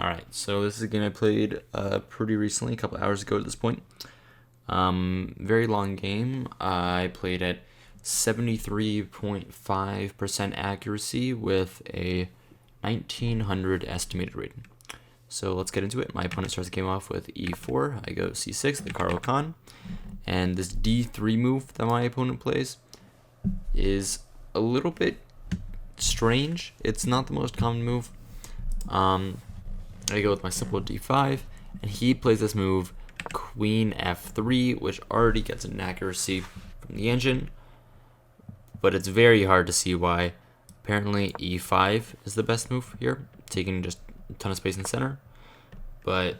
Alright, so this is a game I played pretty recently, a couple hours ago at this point. Very long game. I played at 73.5% accuracy with a 1900 estimated rating. So let's get into it. My opponent starts the game off with e4. I go c6, the Caro Kann. And this d3 move that my opponent plays is a little bit strange. It's not the most common move. I go with my simple d5, and he plays this move, queen f3, which already gets an accuracy from the engine, but it's very hard to see why. Apparently e5 is the best move here, taking just a ton of space in the center, but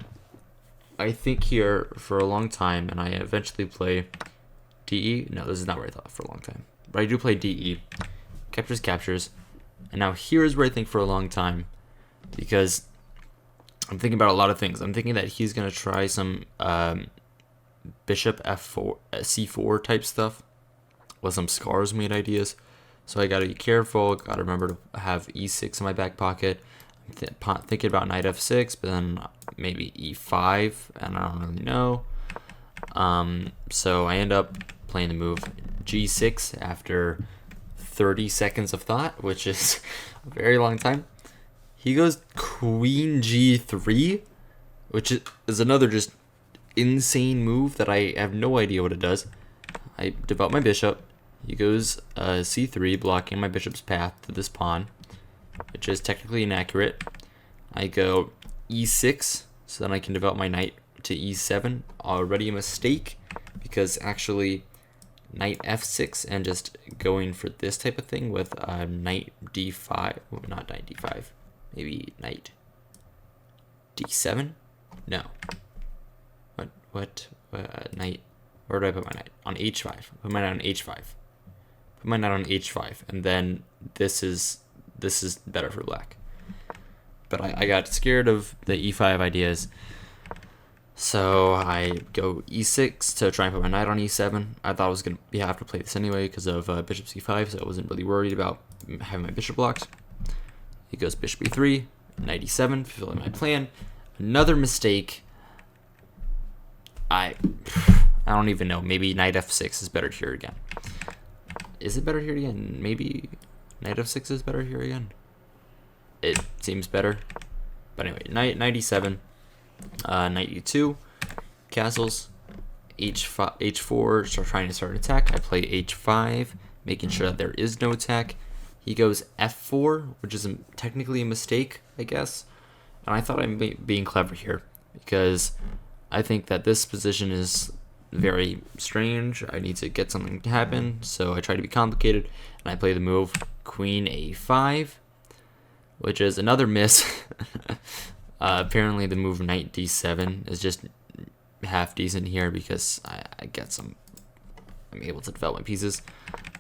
I think here for a long time, and I eventually play de. No, this is not where I thought for a long time, but I do play de, captures, and now here is where I think for a long time, because I'm thinking about a lot of things. I'm thinking that he's going to try some bishop f4, c4 type stuff with some scars made ideas. So I got to be careful. Got to remember to have e6 in my back pocket. I'm thinking about knight f6, but then maybe e5, and I don't really know. So I end up playing the move g6 after 30 seconds of thought, which is a very long time. He goes queen g3, which is another just insane move that I have no idea what it does. I develop my bishop. He goes c3, blocking my bishop's path to this pawn, which is technically inaccurate. I go e6, so then I can develop my knight to e7. Already a mistake, because actually knight f6 and just going for this type of thing with knight d5, well, not knight d5. Maybe knight d7? No. What? Knight? Where do I put my knight? On h5. Put my knight on h5. Put my knight on h5, and then this is better for black. But I got scared of the e5 ideas, so I go e6 to try and put my knight on e7. I thought I was gonna have to play this anyway because of bishop c5, so I wasn't really worried about having my bishop blocked. He goes bishop e3, knight e7, fulfilling my plan. Another mistake. I don't even know. Maybe knight f6 is better here again. Is it better here again? Maybe knight f6 is better here again. It seems better. But anyway, knight e7, knight e2, castles, h4, start trying to start an attack. I play h5, making sure that there is no attack. He goes f4, which is technically a mistake, I guess. And I thought I'm being clever here, because I think that this position is very strange. I need to get something to happen, so I try to be complicated, and I play the move queen a5, which is another miss. Apparently the move knight d7 is just half decent here, because I get some, I'm able to develop my pieces.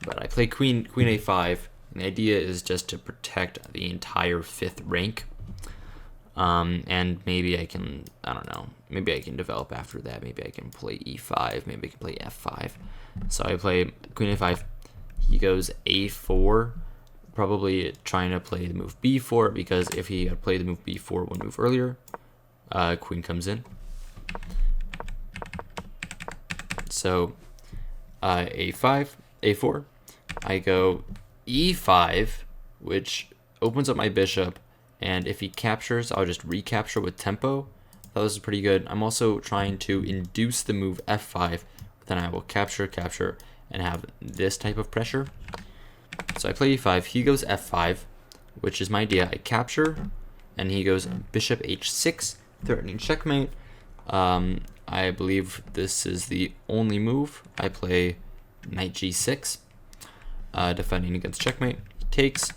But I play queen a5. And the idea is just to protect the entire 5th rank. And maybe I can, I don't know, maybe I can develop after that. Maybe I can play e5, maybe I can play f5. So I play queen a5. He goes a4, probably trying to play the move b4, because if he had played the move b4 one move earlier, queen comes in. So a5, a4, I go e5, which opens up my bishop, and if he captures, I'll just recapture with tempo. I thought this was pretty good. I'm also trying to induce the move f5, then I will capture, and have this type of pressure. So I play e5, he goes f5, which is my idea. I capture, and he goes bishop h6, threatening checkmate. I believe this is the only move. I play knight g6. Defending against checkmate. Takes.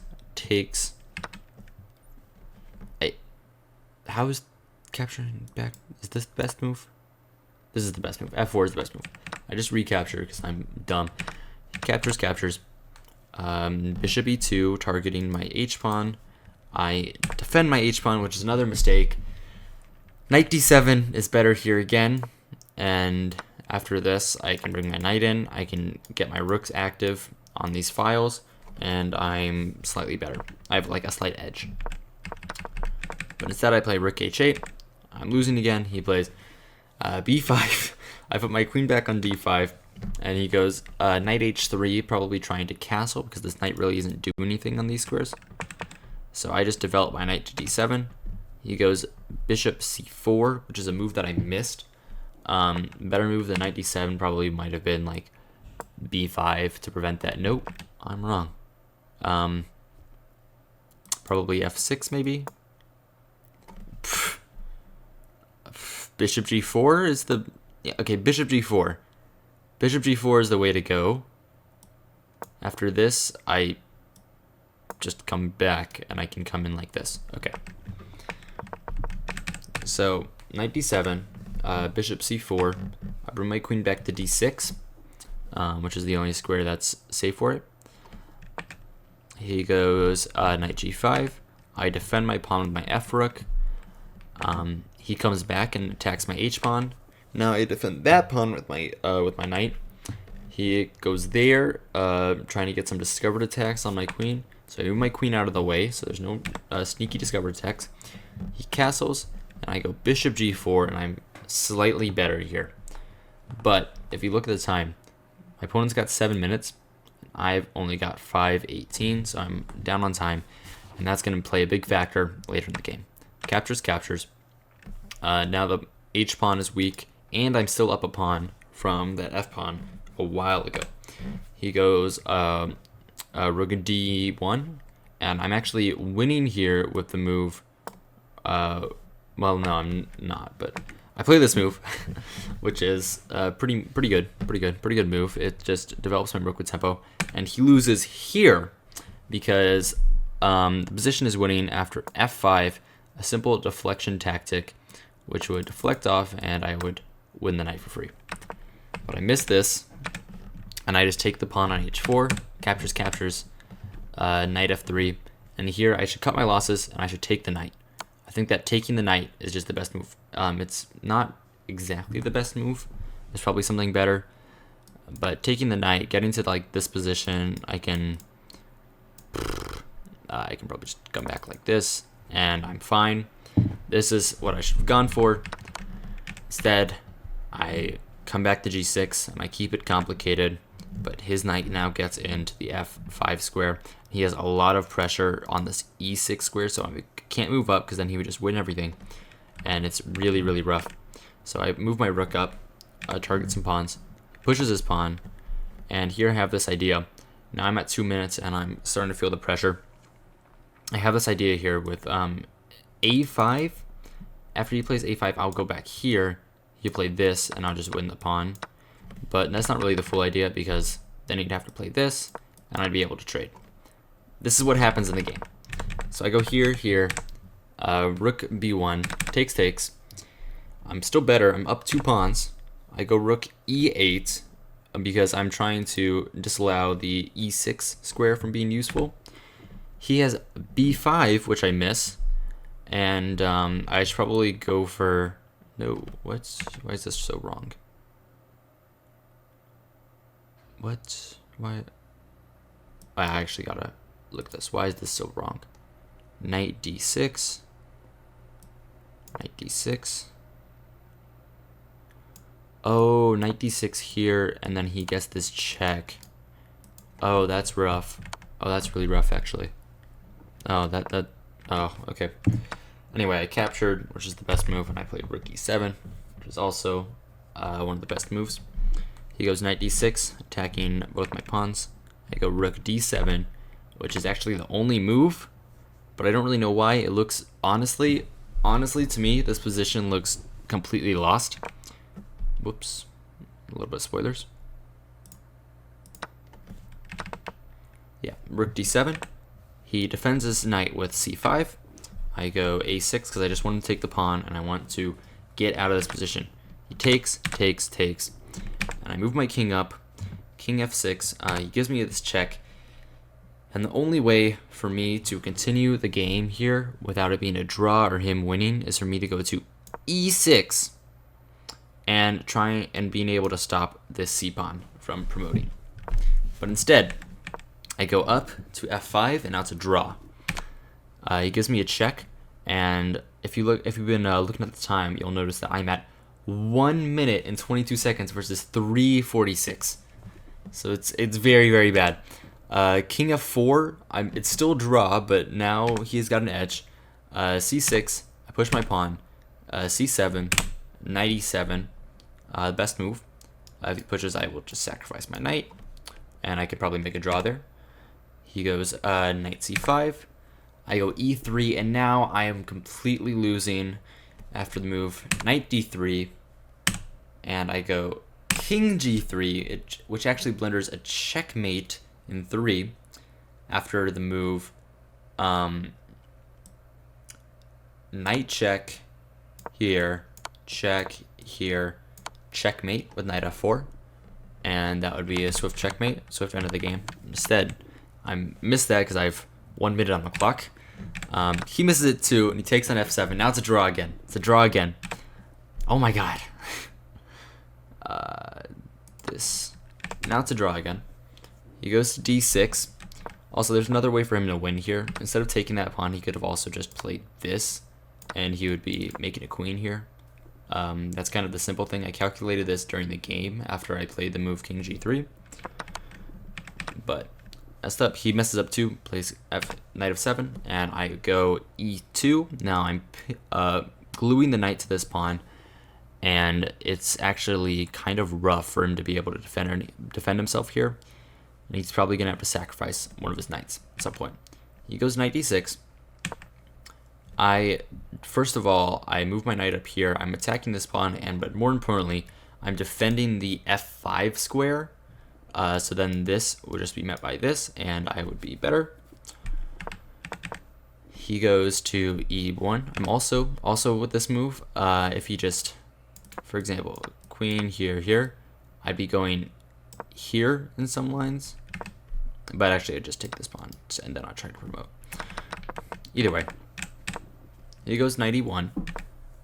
How is capturing back? Is this the best move? This is the best move. F4 is the best move. I just recapture because I'm dumb. Captures. Bishop e2, targeting my h-pawn. I defend my h-pawn, which is another mistake. Knight d7 is better here again. And after this, I can bring my knight in. I can get my rooks active on these files, and I'm slightly better. I have like a slight edge. But instead I play rook h8. I'm losing again. He plays b5. I put my queen back on d5, and he goes knight h3, probably trying to castle because this knight really isn't doing anything on these squares. So I just develop my knight to d7. He goes bishop c4, which is a move that I missed. Better move than knight d7 probably might have been like b5 to prevent that. Nope, I'm wrong. Probably f6 maybe. Bishop g4 is the... Yeah, okay, bishop g4. Bishop g4 is the way to go. After this, I just come back, and I can come in like this. Okay. So, knight d7, bishop c4. I bring my queen back to d6, which is the only square that's safe for it. He goes knight g5. I defend my pawn with my f rook. He comes back and attacks my h pawn. Now I defend that pawn with my knight. He goes there, trying to get some discovered attacks on my queen. So I move my queen out of the way, so there's no sneaky discovered attacks. He castles, and I go bishop g4, and I'm slightly better here. But if you look at the time, my opponent's got 7 minutes. I've only got 5:18, so I'm down on time, and that's going to play a big factor later in the game. Captures, captures. Now the h pawn is weak, and I'm still up a pawn from that f pawn a while ago. He goes rook d1, and I'm actually winning here with the move. Well, no, I'm not, but I play this move, which is pretty good move. It just develops my rook with tempo, and he loses here because the position is winning after f5, a simple deflection tactic, which would deflect off, and I would win the knight for free. But I missed this, and I just take the pawn on h4, captures, captures, knight f3, and here I should cut my losses, and I should take the knight. I think that taking the knight is just the best move. It's not exactly the best move. There's probably something better, but taking the knight, getting to like this position, I can probably just come back like this, and I'm fine. This is what I should have gone for. Instead, I come back to g6, and I keep it complicated, but his knight now gets into the f5 square. He has a lot of pressure on this e6 square, so I can't move up because then he would just win everything, and it's really, really rough. So I move my rook up, target some pawns, pushes his pawn, and here I have this idea. Now I'm at 2 minutes, and I'm starting to feel the pressure. I have this idea here with a5. After he plays a5, I'll go back here. He'll play this, and I'll just win the pawn. But that's not really the full idea, because then he'd have to play this, and I'd be able to trade. This is what happens in the game. So I go here, here, rook b1, takes. I'm still better. I'm up 2 pawns. I go rook e8 because I'm trying to disallow the e6 square from being useful. He has b5, which I miss, and I should probably go for... No, why is this so wrong? What? Why? I actually gotta look at this. Why is this so wrong? Knight d6. Knight d6. Oh, knight d6 here, and then he gets this check. Oh, that's rough. Oh, that's really rough, actually. Oh, oh, okay. Anyway, I captured, which is the best move, and I played rook e7, which is also one of the best moves. He goes knight d6, attacking both my pawns. I go rook d7, which is actually the only move, but I don't really know why. It looks, honestly to me, this position looks completely lost. Whoops, a little bit of spoilers. Yeah, rook d7. He defends his knight with c5. I go a6 because I just want to take the pawn and I want to get out of this position. He takes, and I move my king up. King f6. He gives me this check. And the only way for me to continue the game here without it being a draw or him winning is for me to go to e6 and try and being able to stop this c-pawn from promoting. But instead, I go up to f5, and now it's a draw. He gives me a check, and if you've been looking at the time, you'll notice that I'm at 1 minute and 22 seconds versus 3:46. So it's very, very bad. King f4, it's still draw, but now he's got an edge. C6, I push my pawn. C7, knight e7, best move. If he pushes, I will just sacrifice my knight, and I could probably make a draw there. He goes knight c5. I go e3, and now I am completely losing after the move knight d3, and I go king g3, which actually blenders a checkmate in 3 after the move knight check here, check here, checkmate with knight f4, and that would be a swift checkmate, swift end of the game. Instead, I missed that because I have 1 minute on the clock. He misses it too, and he takes on f7. Now it's a draw again. It's a draw again. Oh my god. Now it's a draw again. He goes to d6. Also, there's another way for him to win here. Instead of taking that pawn, he could have also just played this, and he would be making a queen here. That's kind of the simple thing. I calculated this during the game after I played the move king g3. But messed up. He messes up too, plays knight f7, and I go e2. Now I'm gluing the knight to this pawn, and it's actually kind of rough for him to be able to defend himself here. And he's probably going to have to sacrifice one of his knights at some point. He goes knight d6. First of all, I move my knight up here. I'm attacking this pawn, but more importantly, I'm defending the f5 square. So then this would just be met by this, and I would be better. He goes to e1. I'm also with this move. If he just, for example, queen here, I'd be going here in some lines, but actually I'd just take this pawn and then I'll try to promote. Either way, he goes knight e1.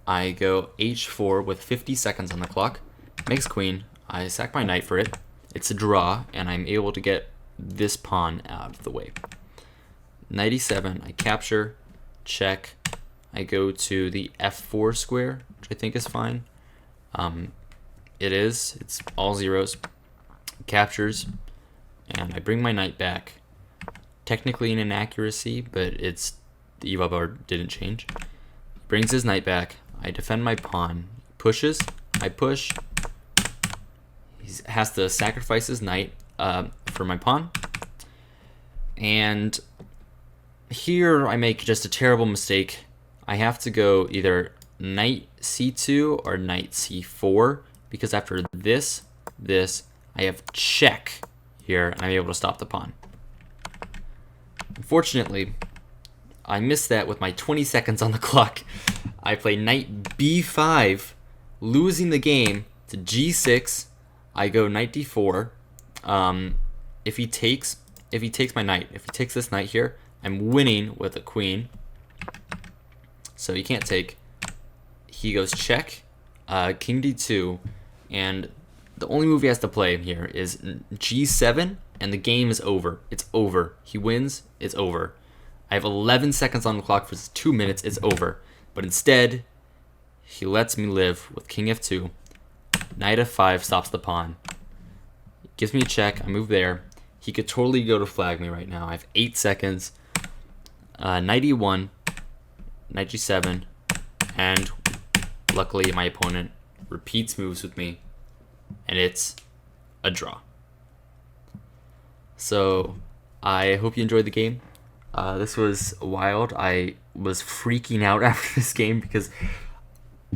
I go h4 with 50 seconds on the clock. Makes queen. I sack my knight for it. It's a draw, and I'm able to get this pawn out of the way. Knight e7. I capture, check. I go to the f4 square, which I think is fine. It is. It's all zeros. Captures, and I bring my knight back. Technically an inaccuracy, but it's the eval bar didn't change. Brings his knight back. I defend my pawn. Pushes. I push. He has to sacrifice his knight for my pawn. And here I make just a terrible mistake. I have to go either knight c2 or knight c4, because after this, I have check here, and I'm able to stop the pawn. Unfortunately, I missed that with my 20 seconds on the clock. I play knight b5, losing the game to g6. I go knight d4. If he takes my knight, if he takes this knight here, I'm winning with a queen. So he can't take. He goes check, king d2, and the only move he has to play here is g7, and the game is over. It's over. He wins. It's over. I have 11 seconds on the clock for 2 minutes. It's over. But instead, he lets me live with king f2. Knight f5 stops the pawn. Gives me a check. I move there. He could totally go to flag me right now. I have 8 seconds. Knight e1, knight g7, and luckily my opponent repeats moves with me, and it's a draw. So I hope you enjoyed the game. This was wild. I was freaking out after this game because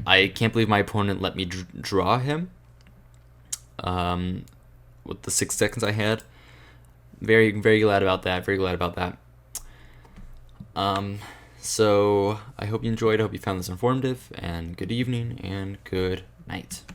I can't believe my opponent let me draw him with the 6 seconds I had. Very, very glad about that. Very glad about that. So I hope you enjoyed. I hope you found this informative, and good evening and good night.